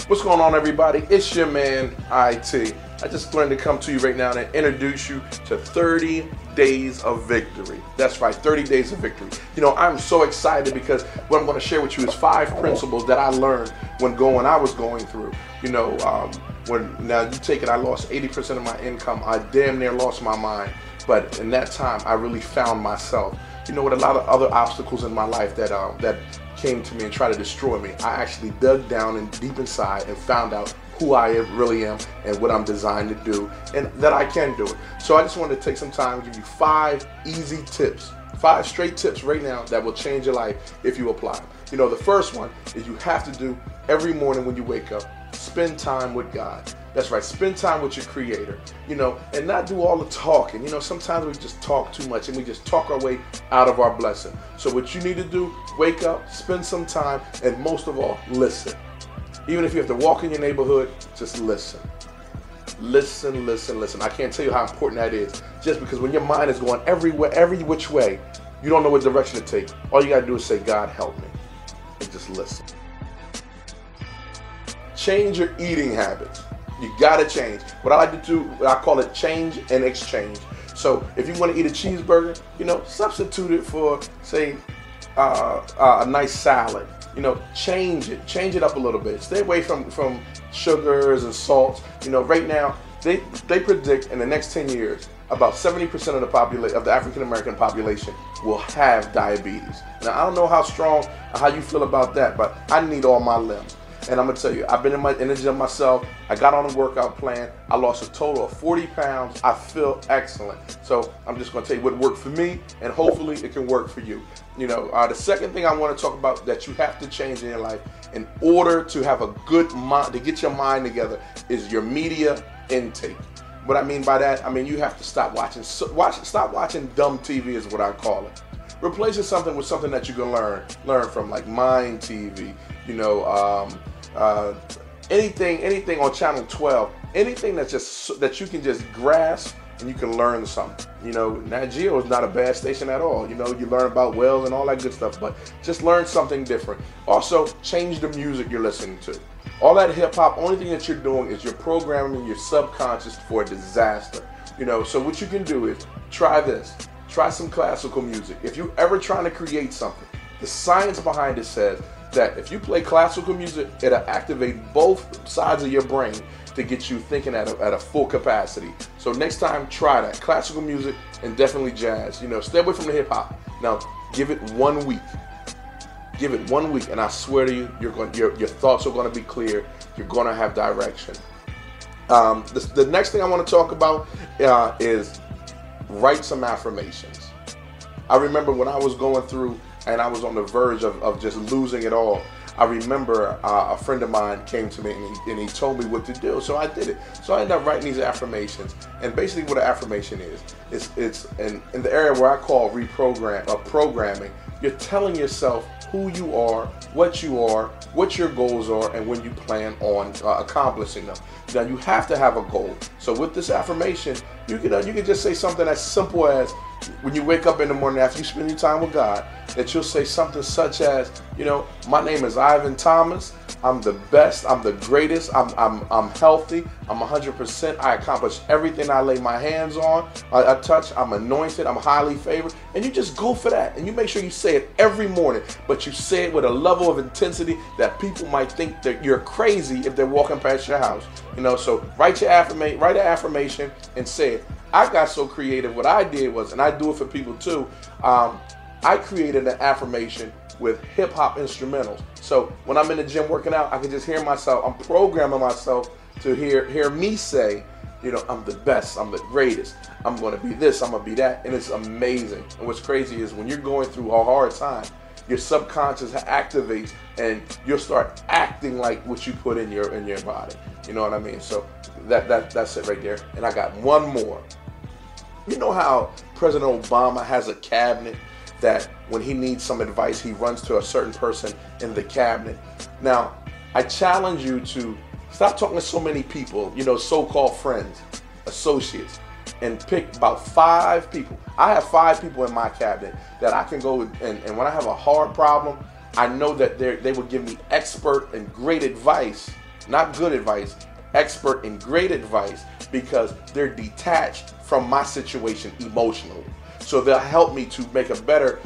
What's going on, everybody? It's your man, IT. I just wanted to come to you right now and introduce you to 30 Days of Victory. That's right, 30 Days of Victory. You know, I'm so excited because what I'm going to share with you is 5 principles that I learned when I was going through. You know, now you take it, I lost 80% of my income. I damn near lost my mind. But in that time, I really found myself. You know, with a lot of other obstacles in my life that came to me and tried to destroy me, I actually dug down and deep inside and found out who I really am and what I'm designed to do, and that I can do it. So I just wanted to take some time to give you 5 easy tips, 5 straight tips right now that will change your life if you apply them. You know, the first one is you have to do every morning when you wake up, spend time with God. That's right, spend time with your Creator, you know, and not do all the talking. You know, sometimes we just talk too much and we just talk our way out of our blessing. So what you need to do, wake up, spend some time, and most of all, listen. Even if you have to walk in your neighborhood, just listen. Listen, listen, listen. I can't tell you how important that is. Just because when your mind is going everywhere, every which way, you don't know what direction to take. All you got to do is say, God, help me. And just listen. Change your eating habits. You got to change. What I like to do, I call it change and exchange. So if you want to eat a cheeseburger, you know, substitute it for, say, a nice salad. You know, change it up a little bit. Stay away from sugars and salts. You know, right now they predict in the next 10 years about 70% of the population, of the African American population, will have diabetes. Now I don't know how you feel about that, but I need all my limbs. And I'm gonna tell you, I've been in the gym myself. I got on a workout plan. I lost a total of 40 pounds. I feel excellent. So I'm just gonna tell you what worked for me, and hopefully it can work for you. You know, the second thing I want to talk about that you have to change in your life in order to have a good mind, to get your mind together, is your media intake. What I mean by that, I mean you have to stop watching dumb TV is what I call it. Replace something with something that you can learn from, like Mind TV. You know, anything on Channel 12, anything that you can just grasp and you can learn something. You know, Nat Geo is not a bad station at all. You know, you learn about whales and all that good stuff, but just learn something different. Also, change the music you're listening to. All that hip hop, only thing that you're doing is you're programming your subconscious for disaster. You know, so what you can do is try this. Try some classical music. If you're ever trying to create something, the science behind it says that if you play classical music, it'll activate both sides of your brain to get you thinking at a full capacity. So next time, try that. Classical music and definitely jazz. You know, stay away from the hip hop. Now, give it 1 week. Give it 1 week, and I swear to you, your thoughts are going to be clear. You're going to have direction. The next thing I want to talk about is write some affirmations. I remember when I was going through and I was on the verge of just losing it all, I remember a friend of mine came to me and he told me what to do, so I did it. So I ended up writing these affirmations, and basically what an affirmation is, it's in the area where I call programming. You're telling yourself who you are, what your goals are, and when you plan on accomplishing them. Now you have to have a goal. So with this affirmation, you can just say something as simple as, when you wake up in the morning after you spend your time with God, that you'll say something such as, you know, my name is Ivan Thomas. I'm the best. I'm the greatest. I'm healthy. I'm 100%. I accomplish everything I lay my hands on. I touch. I'm anointed. I'm highly favored. And you just go for that. And you make sure you say it every morning, but you say it with a level of intensity that people might think that you're crazy if they're walking past your house. You know, so write an affirmation and say it. I got so creative. What I did was, and I do it for people too, I created an affirmation with hip hop instrumentals. So when I'm in the gym working out, I can just hear myself. I'm programming myself to hear me say, you know, I'm the best, I'm the greatest, I'm going to be this, I'm going to be that, and it's amazing. And what's crazy is when you're going through a hard time, your subconscious activates and you'll start acting like what you put in your body. You know what I mean? So that's it right there. And I got one more. You know how President Obama has a cabinet that when he needs some advice, he runs to a certain person in the cabinet? Now, I challenge you to stop talking to so many people, you know, so-called friends, associates, and pick about 5 people. I have 5 people in my cabinet that I can go and when I have a hard problem, I know that they will give me expert and great advice not good advice, expert in great advice, because they're detached from my situation emotionally. So they'll help me to make a better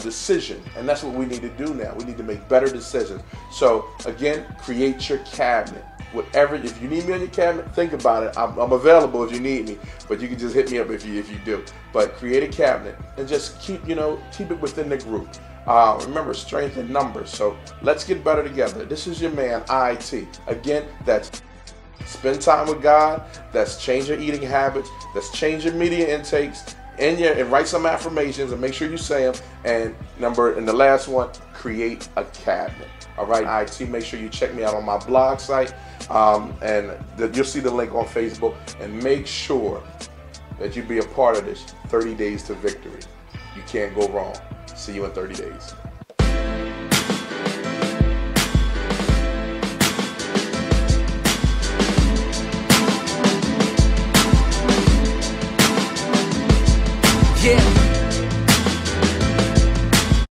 decision. And that's what we need to do now. We need to make better decisions. So again, create your cabinet. Whatever, if you need me on your cabinet, think about it. I'm available if you need me, but you can just hit me up if you do. But create a cabinet and just keep it within the group. Remember, strength in numbers. So let's get better together. This is your man, IT. Again, that's spend time with God. That's change your eating habits. That's change your media intakes. And write some affirmations and make sure you say them. And the last one, create a cabinet. All right, IT. Make sure you check me out on my blog site, and you'll see the link on Facebook. And make sure that you be a part of this 30 Days to Victory. You can't go wrong. See you in 30 days. Yeah.